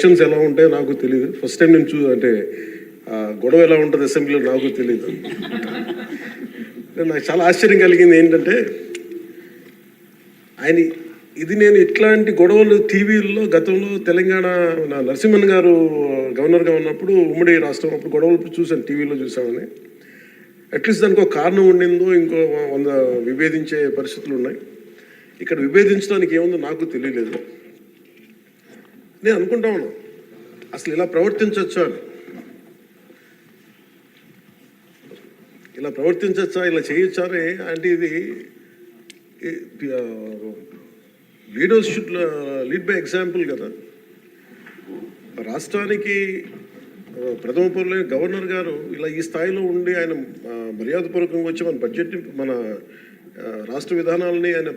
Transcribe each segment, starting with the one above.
Elections ఎలా ఉంటాయో నాకు తెలియదు. ఫస్ట్ టైం నేను అంటే గొడవ ఎలా ఉంటుంది అసెంబ్లీలో నాకు తెలియదు. నాకు చాలా ఆశ్చర్యం కలిగింది ఏంటంటే నేను ఇట్లాంటి గొడవలు టీవీల్లో గతంలో తెలంగాణ నరసింహన్ గారు గవర్నర్గా ఉన్నప్పుడు ఉమ్మడి రాష్ట్రం అప్పుడు గొడవలు చూశాను, టీవీలో చూసామని. అట్లీస్ట్ దానికి ఒక కారణం ఉండిందో ఇంకో 100 విభేదించే పరిస్థితులు ఉన్నాయి. ఇక్కడ విభేదించడానికి ఏముందో నాకు తెలియలేదు. నేను అనుకుంటా ఉన్నాను అసలు ఇలా ప్రవర్తించవచ్చా అని, ఇలా చేయొచ్చా అని. అంటే ఇది leaders should lead by example కదా. రాష్ట్రానికి ప్రథమ పౌరులైన గవర్నర్ గారు ఇలా ఈ స్థాయిలో ఉండి ఆయన మర్యాదపూర్వకంగా వచ్చి మన బడ్జెట్ మన రాష్ట్ర విధానాలని ఆయన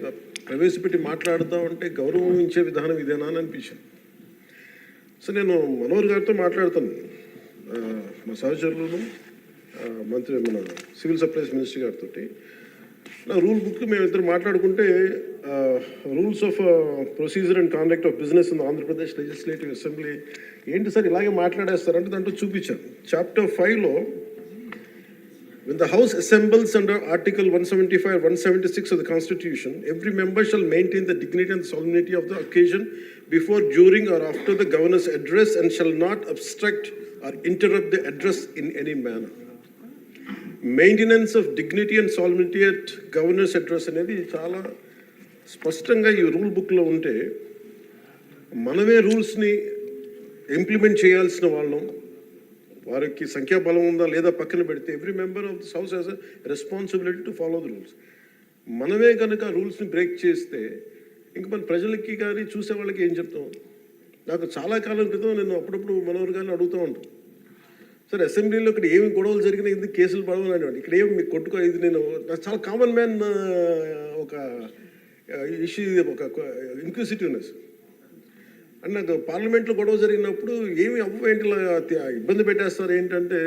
ప్రవేశపెట్టి మాట్లాడుతూ ఉంటే గౌరవించే విధానం ఇదేనా అని అనిపించింది. సో నేను మనోహర్ గారితో మాట్లాడుతాను, మా సహచరులను మంత్రి మన సివిల్ సప్లైస్ మినిస్టర్ గారితో. నా రూల్ బుక్ మేమిద్దరు మాట్లాడుకుంటే rules of procedure and conduct of business in Andhra Pradesh legislative assembly ఏంటి సార్ ఇలాగే మాట్లాడేస్తారంటే దాంట్లో చూపించాను. చాప్టర్ 5లో when the House assembles under Article 175 176 of the Constitution, every member shall maintain the dignity and solemnity of the occasion before, during or after the governor's address and shall not obstruct or interrupt the address in any manner. Maintenance of dignity and solemnity at governor's address అనేది చాలా స్పష్టంగా ఈ rule బుక్లో ఉంటే మనమే రూల్స్ని implement చేయాల్సిన వాళ్ళం. వారికి సంఖ్యాబలం ఉందా లేదా పక్కన పెడితే every member of this house has a responsibility to follow the rules. మనమే కనుక రూల్స్ని బ్రేక్ చేస్తే ఇంక మన ప్రజలకి కానీ చూసే వాళ్ళకి ఏం చెప్తాం. నాకు చాలా కాలం క్రితం నేను అప్పుడప్పుడు మనోహర్ గారిని అడుగుతూ ఉంటాను, సార్ అసెంబ్లీలో ఇక్కడ ఏమి గొడవలు జరిగినా ఎందుకు కేసులు పడవని అనేవాడు. ఇక్కడ ఏమి మీకు కొట్టుకో, ఇది నాకు చాలా కామన్ మ్యాన్ ఒక ఇష్యూ, ఒక ఇంక్విజిటివ్నెస్. అండ్ నాకు పార్లమెంట్లో గొడవ జరిగినప్పుడు ఏమి ఏంటి ఇబ్బంది పెట్టేస్తారు ఏంటంటే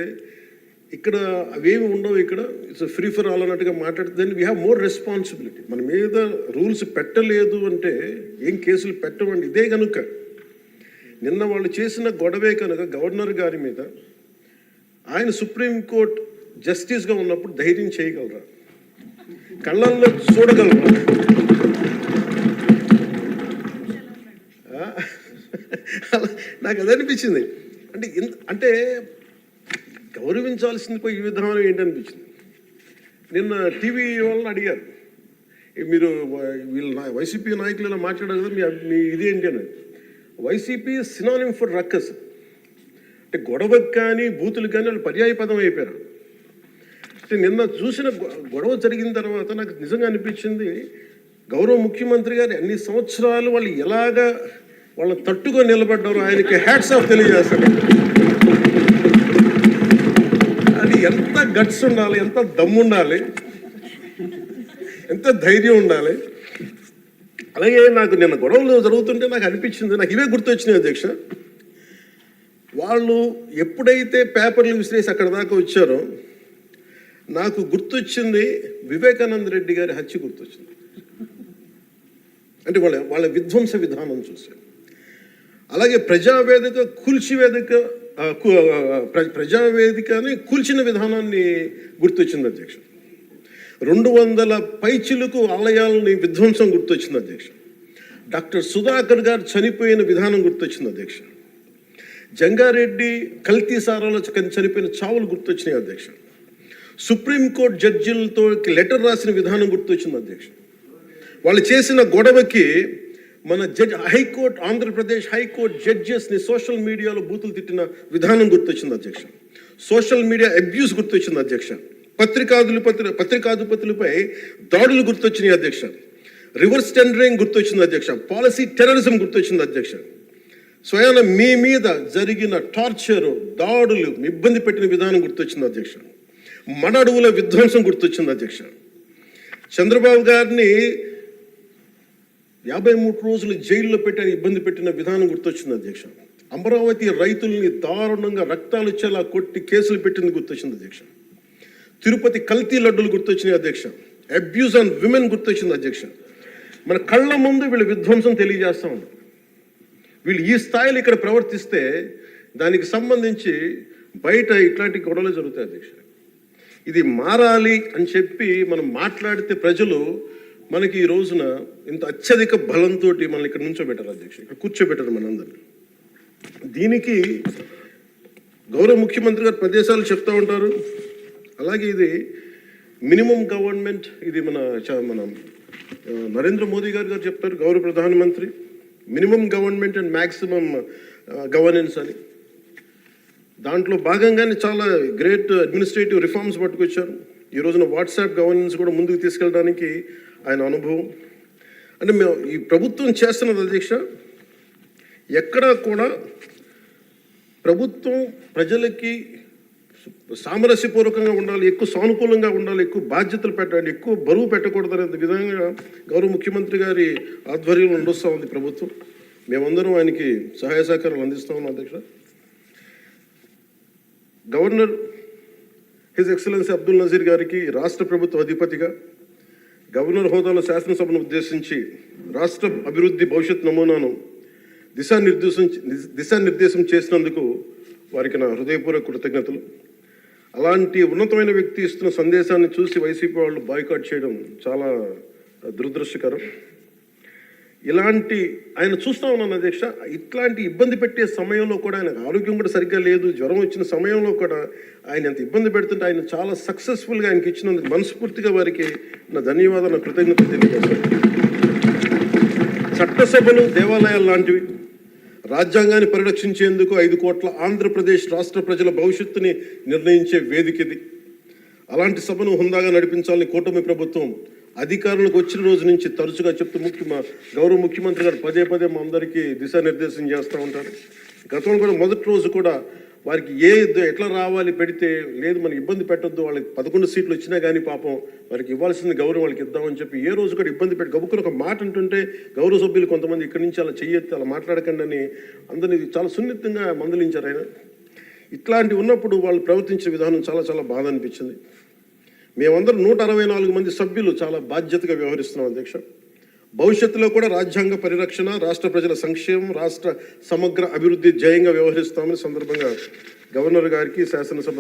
ఇక్కడ అవేమి ఉండవు, ఇక్కడ ఇట్స్ ఫ్రీ ఫర్ ఆల్ అన్నట్టుగా మాట్లాడితే వీ హ్యావ్ మోర్ రెస్పాన్సిబిలిటీ. మన మీద రూల్స్ పెట్టలేదు అంటే ఏం కేసులు పెట్టవండి. ఇదే కనుక నిన్న వాళ్ళు చేసిన గొడవే కనుక గవర్నర్ గారి మీద ఆయన సుప్రీంకోర్టు జస్టిస్గా ఉన్నప్పుడు ధైర్యం చేయగలరా, కళ్ళల్లో చూడగలరా? నాకు అది అనిపించింది. అంటే గౌరవించాల్సింది పోయి ఈ విధానం ఏంటనిపించింది. నిన్న టీవీ వాళ్ళని అడిగారు, మీరు వీళ్ళ వైసీపీ నాయకులు ఇలా మాట్లాడారు కదా, మీ ఇదేంటి అని. YCP synonym for ruckus. అంటే గొడవకు కానీ బూతులు కానీ వాళ్ళు పర్యాయ పదం అయిపోయారు. అంటే నిన్న చూసిన గొడవ జరిగిన తర్వాత నాకు నిజంగా అనిపించింది, గౌరవ ముఖ్యమంత్రి గారు అన్ని సంవత్సరాలు వాళ్ళు ఎలాగా వాళ్ళ తట్టుగా నిలబడ్డారు, ఆయనకి హ్యాట్స్ ఆఫ్ తెలియజేస్తారు. అది ఎంత గట్స్ ఉండాలి, ఎంత దమ్ము ఉండాలి, ఎంత ధైర్యం ఉండాలి. అలాగే నాకు నిన్న గొడవలు జరుగుతుంటే నాకు అనిపించింది, నాకు ఇవే గుర్తొచ్చినాయి అధ్యక్ష. వాళ్ళు ఎప్పుడైతే పేపర్లు విసిరేసి అక్కడ దాకా వచ్చారో నాకు గుర్తొచ్చింది వివేకానంద రెడ్డి గారి హత్య గుర్తొచ్చింది. అంటే వాళ్ళ విధ్వంస విధానం చూశారు. అలాగే ప్రజావేదికని కూల్చిన విధానాన్ని గుర్తొచ్చింది అధ్యక్ష. 200 పైచిలకు ఆలయాలని విధ్వంసం గుర్తొచ్చింది అధ్యక్ష. డాక్టర్ సుధాకర్ గారు చనిపోయిన విధానం గుర్తొచ్చింది అధ్యక్ష. జంగారెడ్డి కల్తీ సారాలో చనిపోయిన చావులు గుర్తొచ్చినాయి అధ్యక్ష. సుప్రీంకోర్టు జడ్జిలతో లెటర్ రాసిన విధానం గుర్తొచ్చింది అధ్యక్ష. వాళ్ళు చేసిన గొడవకి మన హైకోర్టు, ఆంధ్రప్రదేశ్ హైకోర్టు జడ్జెస్ని సోషల్ మీడియాలో బూతులు తిట్టిన విధానం గుర్తొచ్చింది అధ్యక్ష. సోషల్ మీడియా అబ్యూస్ గుర్తొచ్చింది అధ్యక్ష. పత్రికాధిపతులపై దాడులు గుర్తొచ్చినాయి అధ్యక్ష. రివర్స్ టెండరింగ్ గుర్తొచ్చింది అధ్యక్ష. పాలసీ టెర్రరిజం గుర్తొచ్చింది అధ్యక్ష. స్వయాన మీ మీద జరిగిన టార్చరు, దాడులు, ఇబ్బంది పెట్టిన విధానం గుర్తొచ్చింది అధ్యక్ష. మన అడవుల విధ్వంసం గుర్తొచ్చింది అధ్యక్ష. చంద్రబాబు గారిని 53 రోజులు జైల్లో పెట్టి ఇబ్బంది పెట్టిన విధానం గుర్తొచ్చింది అధ్యక్ష. అమరావతి రైతుల్ని దారుణంగా రక్తాలు వచ్చేలా కొట్టి కేసులు పెట్టింది గుర్తొచ్చింది అధ్యక్ష. తిరుపతి కల్తీ లడ్డులు గుర్తొచ్చినాయి అధ్యక్ష. అబ్యూస్ ఆన్ విమెన్ గుర్తొచ్చింది అధ్యక్ష. మన కళ్ళ ముందు వీళ్ళ విధ్వంసం తెలియజేస్తా ఉన్నారు. వీళ్ళు ఈ స్థాయిలో ఇక్కడ ప్రవర్తిస్తే దానికి సంబంధించి బయట ఇట్లాంటి గొడవలు జరుగుతాయి అధ్యక్ష. ఇది మారాలి అని చెప్పి మనం మాట్లాడితే ప్రజలు మనకి ఈ రోజున ఇంత అత్యధిక బలంతో మనల్ని ఇక్కడ నుంచోబెట్టారు అధ్యక్ష, ఇక్కడ కూర్చోబెట్టారు మనందరినీ. దీనికి గౌరవ ముఖ్యమంత్రి గారు ప్రదేశాలు చెప్తూ ఉంటారు. అలాగే ఇది మినిమం గవర్నమెంట్, ఇది మన నరేంద్ర మోదీ గారు చెప్తారు, గౌరవ ప్రధానమంత్రి, minimum government and maximum governance అని. దాంట్లో భాగంగానే చాలా గ్రేట్ అడ్మినిస్ట్రేటివ్ రిఫార్మ్స్ పట్టుకొచ్చారు. ఈ రోజున వాట్సాప్ గవర్నెన్స్ కూడా ముందుకు తీసుకెళ్ళడానికి ఆయన అనుభవం. అంటే మేము ఈ ప్రభుత్వం చేస్తున్నది అధ్యక్ష, ఎక్కడా కూడా ప్రభుత్వం ప్రజలకి సామరస్యపూర్వకంగా ఉండాలి, ఎక్కువ సానుకూలంగా ఉండాలి, ఎక్కువ బాధ్యతలు పెట్టాలి, ఎక్కువ బరువు పెట్టకూడదు అనే విధంగా గౌరవ ముఖ్యమంత్రి గారి ఆధ్వర్యంలో నడుస్తూ ఉంది ప్రభుత్వం. మేమందరం ఆయనకి సహాయ సహకారాలు అందిస్తూ ఉన్నాం అధ్యక్ష. Governor his excellency Abdul Nazeer గారికి రాష్ట్ర ప్రభుత్వ అధిపతిగా గవర్నర్ హోదాలో శాసనసభను ఉద్దేశించి రాష్ట్ర అభివృద్ధి భవిష్యత్ నమూనాను దిశానిర్దేశం చేసినందుకు వారికి నా హృదయపూర్వక కృతజ్ఞతలు. అలాంటి ఉన్నతమైన వ్యక్తి ఇస్తున్న సందేశాన్ని చూసి వైసీపీ వాళ్ళు బాయ్కాట్ చేయడం చాలా దురదృష్టకరం. ఇలాంటి ఆయన చూస్తూ ఉన్నాను అధ్యక్ష, ఇట్లాంటి ఇబ్బంది పెట్టే సమయంలో కూడా ఆయనకు ఆరోగ్యం కూడా సరిగ్గా లేదు, జ్వరం వచ్చిన సమయంలో కూడా ఆయన ఎంత ఇబ్బంది పెడుతుంటే ఆయన చాలా సక్సెస్ఫుల్గా ఆయనకి ఇచ్చినందుకు మనస్ఫూర్తిగా వారికి నా ధన్యవాదాలు, నా కృతజ్ఞతలు తెలియజేస్తాను. చట్టసభలు దేవాలయాలు లాంటివి రాజ్యాంగాన్ని పరిరక్షించేందుకు 5 కోట్ల ఆంధ్రప్రదేశ్ రాష్ట్ర ప్రజల భవిష్యత్తుని నిర్ణయించే వేదిక ఇది. అలాంటి సభను హుందాగా నడిపించాలని కూటమి ప్రభుత్వం అధికారులకు వచ్చిన రోజు నుంచి తరచుగా చెప్తూ గౌరవ ముఖ్యమంత్రి గారు పదే పదే మా అందరికీ దిశానిర్దేశం చేస్తూ ఉంటారు. గతంలో కూడా మొదటి రోజు కూడా వారికి ఎట్లా రావాలి పెడితే లేదు మనకి ఇబ్బంది పెట్టొద్దు, వాళ్ళకి 11 సీట్లు వచ్చినా కానీ పాపం వారికి ఇవ్వాల్సింది గౌరవం వాళ్ళకి ఇద్దామని చెప్పి ఏ రోజు కూడా ఇబ్బంది పెట్టి గబుక్కుని ఒక మాట అంటుంటే గౌరవ సభ్యులు కొంతమంది ఇక్కడి నుంచి అలా చెయ్యొద్దు, అలా మాట్లాడకండి అని అందరినీ చాలా సున్నితంగా మందలించారు ఆయన. ఇట్లాంటి ఉన్నప్పుడు వాళ్ళు ప్రవర్తించే విధానం చాలా చాలా బాధ అనిపించింది. మేమందరం 164 మంది సభ్యులు చాలా బాధ్యతగా వ్యవహరిస్తున్నాం అధ్యక్ష. భవిష్యత్తులో కూడా రాజ్యాంగ పరిరక్షణ, రాష్ట్ర ప్రజల సంక్షేమం, రాష్ట్ర సమగ్ర అభివృద్ధి ధ్యేయంగా వ్యవహరిస్తామని సందర్భంగా గవర్నర్ గారికి శాసనసభ